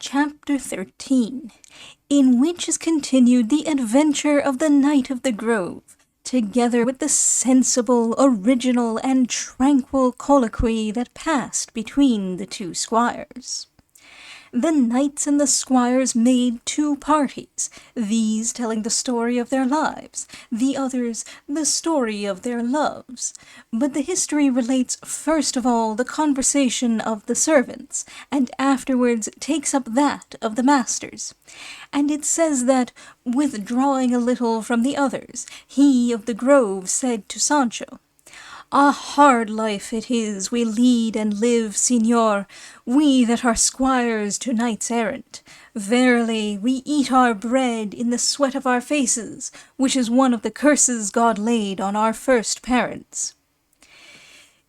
Chapter 13, in which is continued the adventure of the Knight of the Grove, together with the sensible, original, and tranquil colloquy that passed between the two squires. The knights and the squires made two parties, these telling the story of their lives, the others the story of their loves. But the history relates first of all the conversation of the servants, and afterwards takes up that of the masters. And it says that, withdrawing a little from the others, he of the Grove said to Sancho, "A hard life it is we lead and live, señor, we that are squires to knights errant. Verily, we eat our bread in the sweat of our faces, which is one of the curses God laid on our first parents."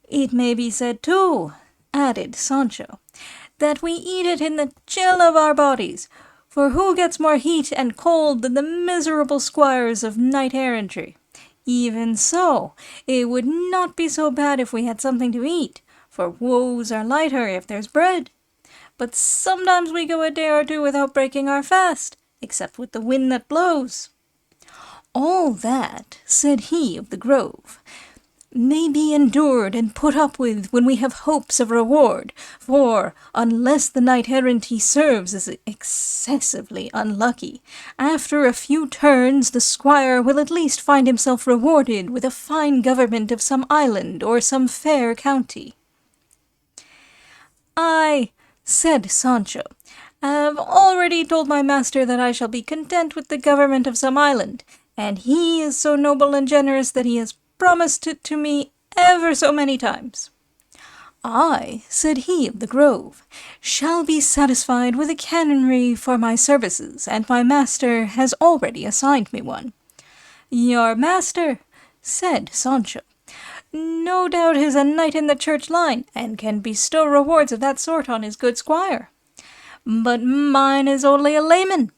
"It may be said, too," added Sancho, "that we eat it in the chill of our bodies, for who gets more heat and cold than the miserable squires of knight-errantry? Even so, it would not be so bad if we had something to eat, for woes are lighter if there's bread. But sometimes we go a day or two without breaking our fast, except with the wind that blows." "All that," said he of the Grove, "may be endured and put up with when we have hopes of reward, for, unless the knight-errant he serves is excessively unlucky, after a few turns the squire will at least find himself rewarded with a fine government of some island or some fair county." "I," said Sancho, "have already told my master that I shall be content with the government of some island, and he is so noble and generous that he has promised it to me ever so many times." "I," said he of the Grove, "shall be satisfied with a canonry for my services, and my master has already assigned me one." "Your master," said Sancho, "no doubt is a knight in the church line, and can bestow rewards of that sort on his good squire. But mine is only a layman,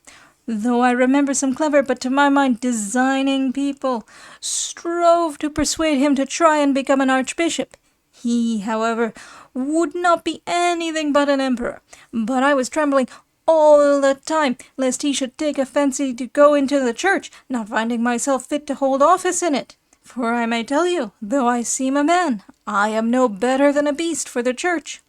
though I remember some clever, but to my mind designing people, strove to persuade him to try and become an archbishop. He, however, would not be anything but an emperor, but I was trembling all the time lest he should take a fancy to go into the church, not finding myself fit to hold office in it. For I may tell you, though I seem a man, I am no better than a beast for the church."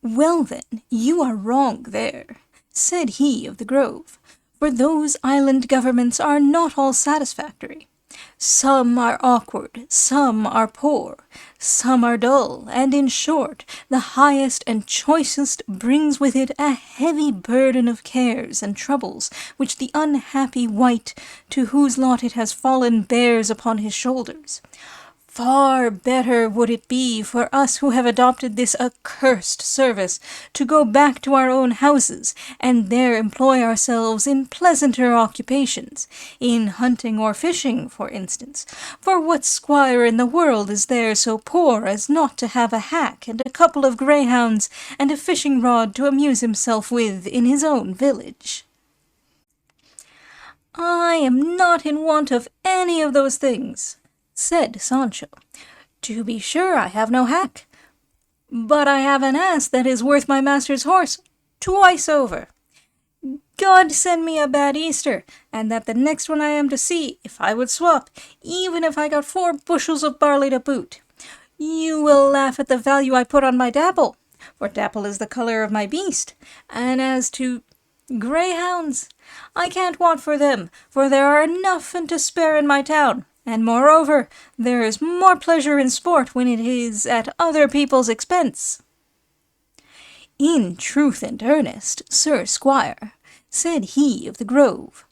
"Well then, you are wrong there," said he of the Grove, "for those island governments are not all satisfactory. Some are awkward, some are poor, some are dull, and in short, the highest and choicest brings with it a heavy burden of cares and troubles, which the unhappy wight to whose lot it has fallen bears upon his shoulders. Far better would it be for us who have adopted this accursed service to go back to our own houses, and there employ ourselves in pleasanter occupations, in hunting or fishing, for instance. For what squire in the world is there so poor as not to have a hack and a couple of greyhounds and a fishing rod to amuse himself with in his own village?" "I am not in want of any of those things," said Sancho. "To be sure I have no hack, but I have an ass that is worth my master's horse twice over. God send me a bad Easter, and that the next one I am to see, if I would swap, even if I got 4 bushels of barley to boot. You will laugh at the value I put on my dapple, for dapple is the colour of my beast, and as to greyhounds, I can't want for them, for there are enough and to spare in my town. And moreover, there is more pleasure in sport when it is at other people's expense." "In truth and earnest, Sir Squire," said he of the Grove,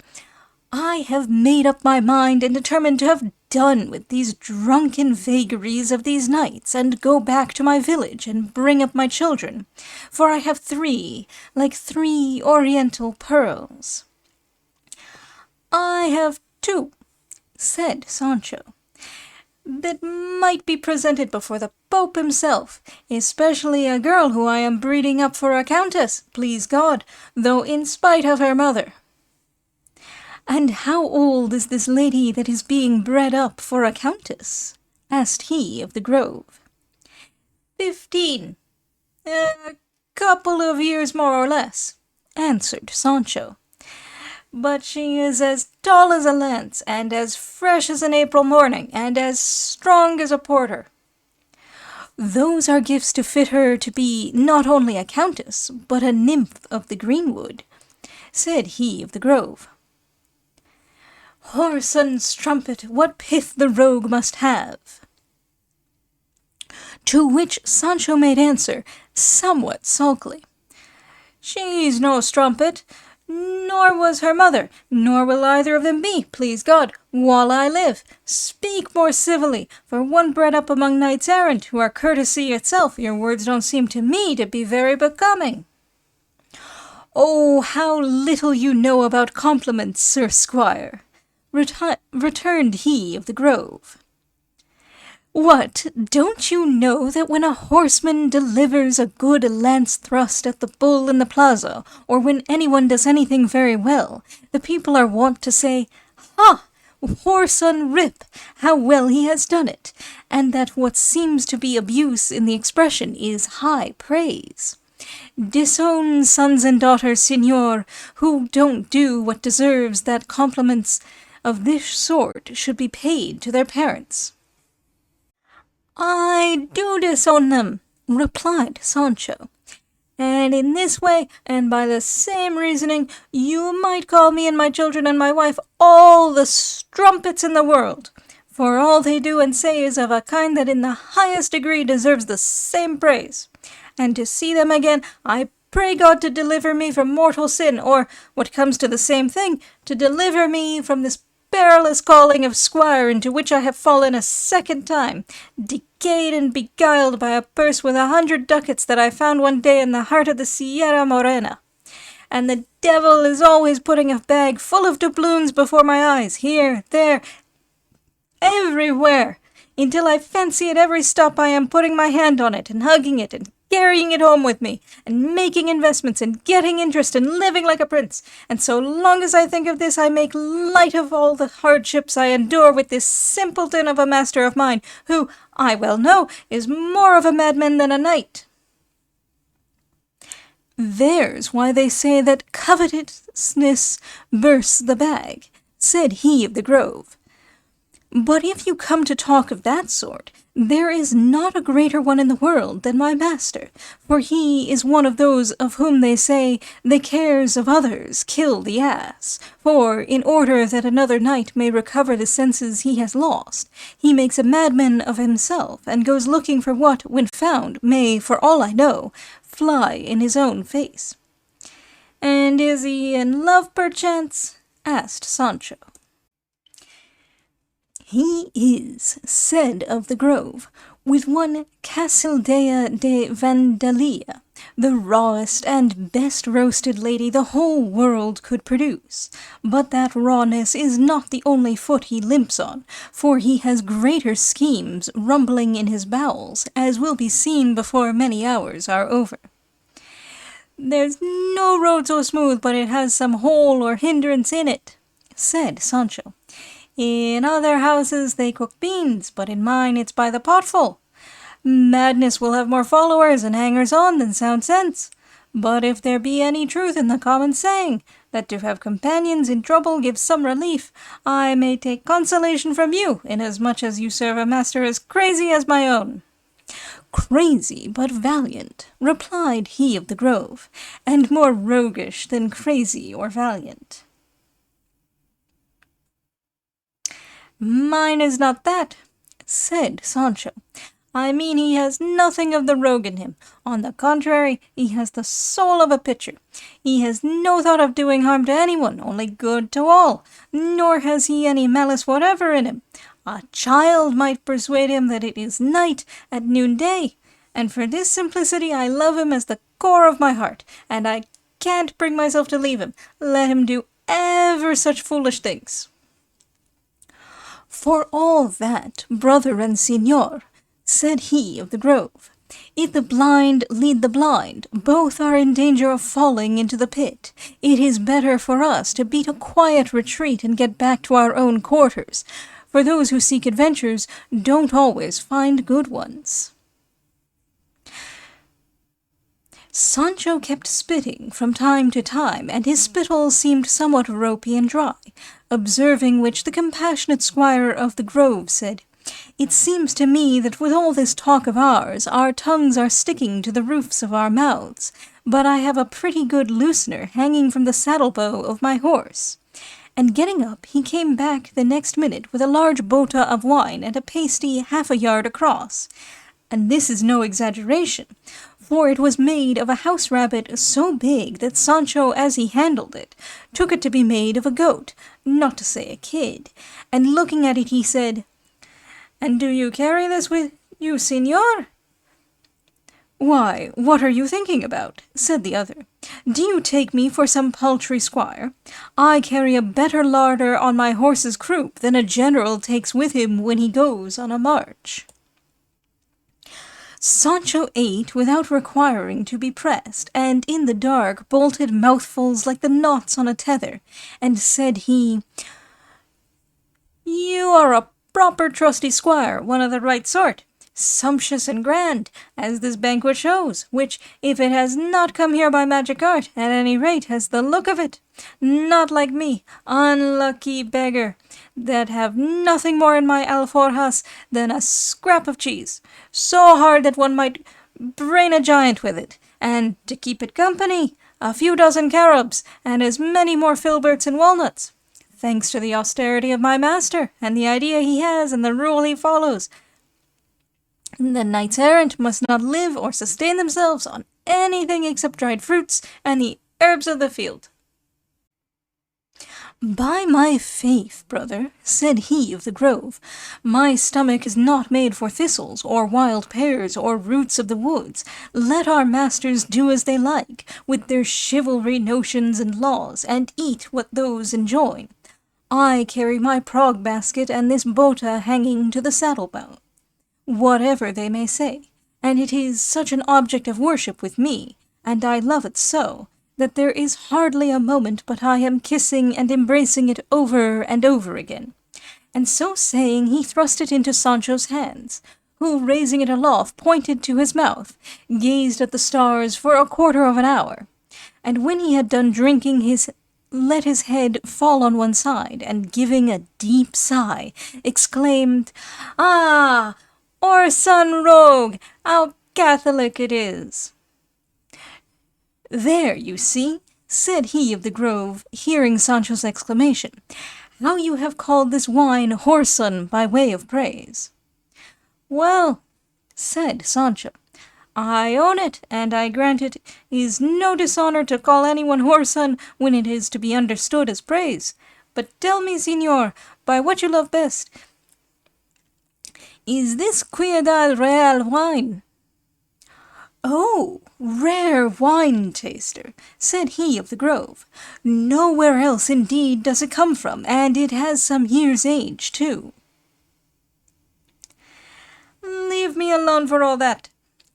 "I have made up my mind and determined to have done with these drunken vagaries of these nights, and go back to my village and bring up my children, for I have 3, like 3 oriental pearls." "I have 2, said Sancho, "that might be presented before the Pope himself, especially a girl who I am breeding up for a countess, please God, though in spite of her mother." "And how old is this lady that is being bred up for a countess?" asked he of the Grove. 15, couple of years more or less," answered Sancho. "But she is as tall as a lance, and as fresh as an April morning, and as strong as a porter." "Those are gifts to fit her to be not only a countess, but a nymph of the greenwood," said he of the grove. "Horse and strumpet, what pith the rogue must have!" To which Sancho made answer, somewhat sulkily, "She's no strumpet, nor was her mother, nor will either of them be, please God, while I live. Speak more civilly, for one bred up among knights errant, who are courtesy itself, your words don't seem to me to be very becoming." "Oh, how little you know about compliments, Sir Squire," returned he of the grove. "What, don't you know that when a horseman delivers a good lance thrust at the bull in the plaza, or when anyone does anything very well, the people are wont to say, 'Ha! Whoreson Rip, how well he has done it,' and that what seems to be abuse in the expression is high praise? Disown sons and daughters, signor, who don't do what deserves that compliments of this sort should be paid to their parents." "I do disown them," replied Sancho, "and in this way, and by the same reasoning, you might call me and my children and my wife all the strumpets in the world, for all they do and say is of a kind that in the highest degree deserves the same praise. And to see them again, I pray God to deliver me from mortal sin, or, what comes to the same thing, to deliver me from this perilous calling of squire into which I have fallen a second time, decayed and beguiled by a purse with 100 ducats that I found one day in the heart of the Sierra Morena. And the devil is always putting a bag full of doubloons before my eyes, here, there, everywhere, until I fancy at every stop I am putting my hand on it, and hugging it, and carrying it home with me, and making investments, and getting interest, and living like a prince. And so long as I think of this, I make light of all the hardships I endure with this simpleton of a master of mine, who, I well know, is more of a madman than a knight." "There's why they say that covetousness bursts the bag," said he of the grove. "But if you come to talk of that sort, there is not a greater one in the world than my master, for he is one of those of whom they say the cares of others kill the ass, for, in order that another knight may recover the senses he has lost, he makes a madman of himself, and goes looking for what, when found, may, for all I know, fly in his own face." "And is he in love, perchance?" asked Sancho. "He is," said of the grove, "with one Casildea de Vandalia, the rawest and best roasted lady the whole world could produce. But that rawness is not the only foot he limps on, for he has greater schemes rumbling in his bowels, as will be seen before many hours are over." "There's no road so smooth but it has some hole or hindrance in it," said Sancho. "In other houses they cook beans, but in mine it's by the potful. Madness will have more followers and hangers-on than sound sense. But if there be any truth in the common saying, that to have companions in trouble gives some relief, I may take consolation from you, inasmuch as you serve a master as crazy as my own." "Crazy but valiant," replied he of the grove, "and more roguish than crazy or valiant." "Mine is not that," said Sancho. "I mean he has nothing of the rogue in him. On the contrary, he has the soul of a pitcher. He has no thought of doing harm to anyone, only good to all, nor has he any malice whatever in him. A child might persuade him that it is night at noonday, and for this simplicity I love him as the core of my heart, and I can't bring myself to leave him, let him do ever such foolish things." "For all that, brother and signor," said he of the grove, "if the blind lead the blind, both are in danger of falling into the pit. It is better for us to beat a quiet retreat and get back to our own quarters, for those who seek adventures don't always find good ones." Sancho kept spitting from time to time, and his spittle seemed somewhat ropey and dry, observing which the compassionate squire of the grove said, "It seems to me that with all this talk of ours, our tongues are sticking to the roofs of our mouths, but I have a pretty good loosener hanging from the saddle-bow of my horse." And getting up, he came back the next minute with a large bota of wine and a pasty half a yard across. And this is no exaggeration, for it was made of a house rabbit so big that Sancho, as he handled it, took it to be made of a goat, not to say a kid, and looking at it he said, "And do you carry this with you, señor?" "Why, what are you thinking about?" said the other. "Do you take me for some paltry squire? I carry a better larder on my horse's croup than a general takes with him when he goes on a march." Sancho ate without requiring to be pressed, and in the dark bolted mouthfuls like the knots on a tether, and said he, "You are a proper trusty squire, one of the right sort, sumptuous and grand, as this banquet shows, which, if it has not come here by magic art, at any rate has the look of it. Not like me, unlucky beggar, that have nothing more in my alforjas than a scrap of cheese, so hard that one might brain a giant with it, and, to keep it company, a few dozen carobs, and as many more filberts and walnuts. Thanks to the austerity of my master, and the idea he has, and the rule he follows, the knights-errant must not live or sustain themselves on anything except dried fruits and the herbs of the field." "By my faith, brother," said he of the grove, "my stomach is not made for thistles, or wild pears, or roots of the woods. Let our masters do as they like, with their chivalry notions and laws, and eat what those enjoin. I carry my prog basket and this bota hanging to the saddle-bow, whatever they may say, and it is such an object of worship with me, and I love it so, that there is hardly a moment but I am kissing and embracing it over and over again." And so saying, he thrust it into Sancho's hands, who, raising it aloft, pointed to his mouth, gazed at the stars for a quarter of an hour, and when he had done drinking, let his head fall on one side, and giving a deep sigh, exclaimed, "Ah, Orson rogue, how Catholic it is!" "There, you see," said he of the grove, hearing Sancho's exclamation, "how you have called this wine whoreson by way of praise." "Well," said Sancho, "I own it, and I grant it is no dishonor to call anyone whoreson when it is to be understood as praise. But tell me, señor, by what you love best, is this Ciudad Real wine?" "Oh, rare wine taster," said he of the grove. "Nowhere else indeed does it come from, and it has some years' age too." "Leave me alone for all that,"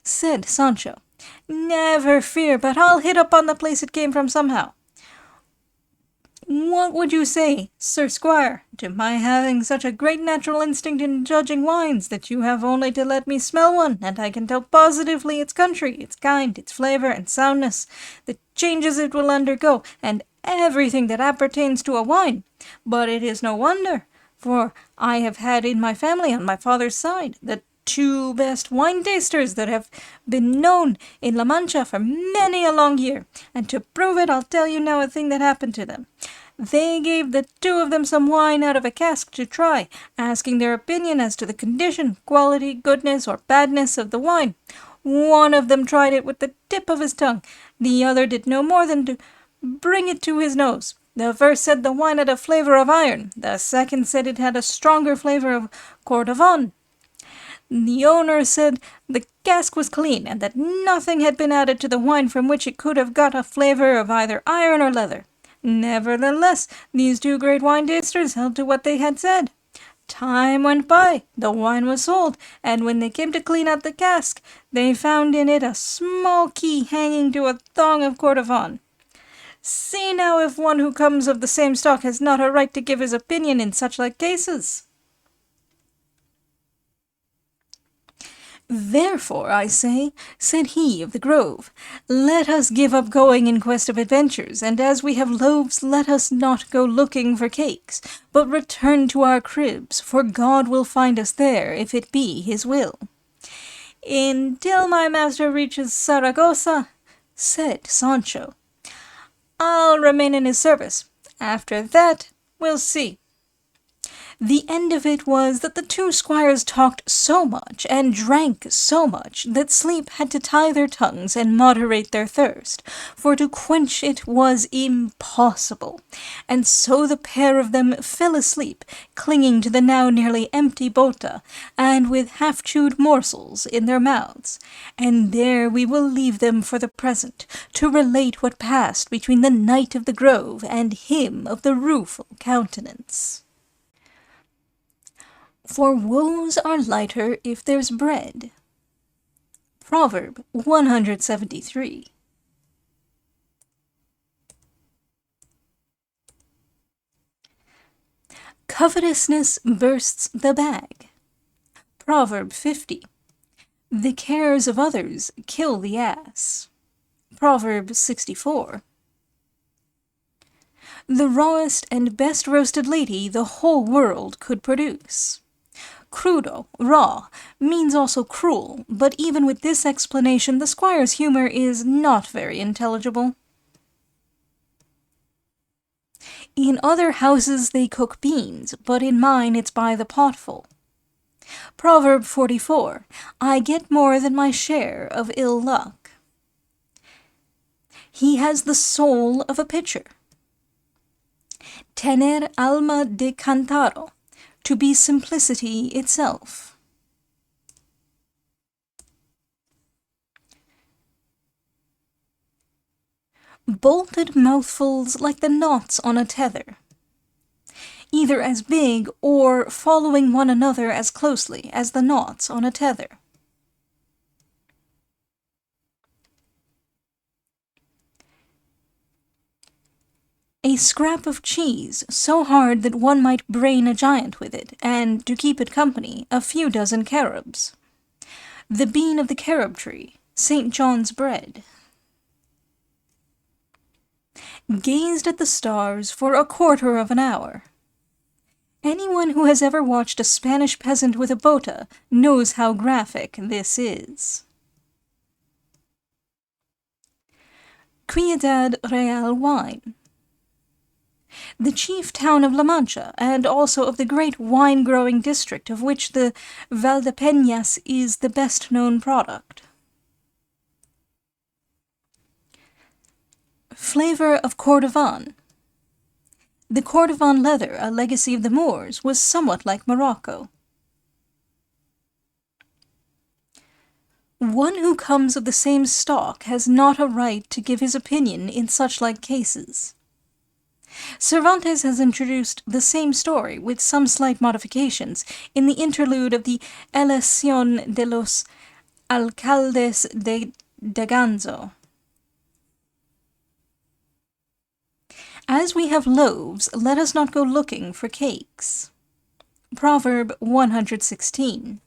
said Sancho. "Never fear but I'll hit upon the place it came from somehow. What would you say, Sir Squire, to my having such a great natural instinct in judging wines that you have only to let me smell one, and I can tell positively its country, its kind, its flavour and soundness, the changes it will undergo, and everything that appertains to a wine? But it is no wonder, for I have had in my family on my father's side the two best wine tasters that have been known in La Mancha for many a long year, and to prove it I'll tell you now a thing that happened to them. They gave the two of them some wine out of a cask to try, asking their opinion as to the condition, quality, goodness, or badness of the wine. One of them tried it with the tip of his tongue, the other did no more than to bring it to his nose. The first said the wine had a flavour of iron, the second said it had a stronger flavour of cordovon. The owner said the cask was clean, and that nothing had been added to the wine from which it could have got a flavour of either iron or leather. Nevertheless, these two great wine tasters held to what they had said. Time went by, the wine was sold, and when they came to clean out the cask, they found in it a small key hanging to a thong of cordovon. See now if one who comes of the same stock has not a right to give his opinion in such like cases." Therefore, I say, said he of the grove, let us give up going in quest of adventures, and as we have loaves, let us not go looking for cakes, but return to our cribs, for God will find us there, if it be his will. Until my master reaches Saragossa, said Sancho, I'll remain in his service. After that, we'll see. The end of it was that the two squires talked so much and drank so much that sleep had to tie their tongues and moderate their thirst, for to quench it was impossible, and so the pair of them fell asleep, clinging to the now nearly empty bota, and with half-chewed morsels in their mouths, and there we will leave them for the present, to relate what passed between the knight of the grove and him of the rueful countenance. For woes are lighter if there's bread. Proverb 173. Covetousness bursts the bag. Proverb 50. The cares of others kill the ass. Proverb 64. The rawest and best roasted lady the whole world could produce. Crudo, raw, means also cruel, but even with this explanation the squire's humor is not very intelligible. In other houses they cook beans, but in mine it's by the potful. Proverb 44. I get more than my share of ill luck. He has the soul of a pitcher. Tener alma de cantaro, to be simplicity itself. Bolted mouthfuls like the knots on a tether, either as big or following one another as closely as the knots on a tether. A scrap of cheese so hard that one might brain a giant with it, and, to keep it company, a few dozen carobs. The bean of the carob tree, St. John's bread. Gazed at the stars for a quarter of an hour. Anyone who has ever watched a Spanish peasant with a bota knows how graphic this is. Ciudad Real wine. The chief town of La Mancha, and also of the great wine-growing district of which the Valdepeñas is the best-known product. Flavor of Cordovan. The Cordovan leather, a legacy of the Moors, was somewhat like Morocco. One who comes of the same stock has not a right to give his opinion in such like cases. Cervantes has introduced the same story, with some slight modifications, in the interlude of the Elección de los Alcaldes de Daganzo. As we have loaves, let us not go looking for cakes. Proverb 116.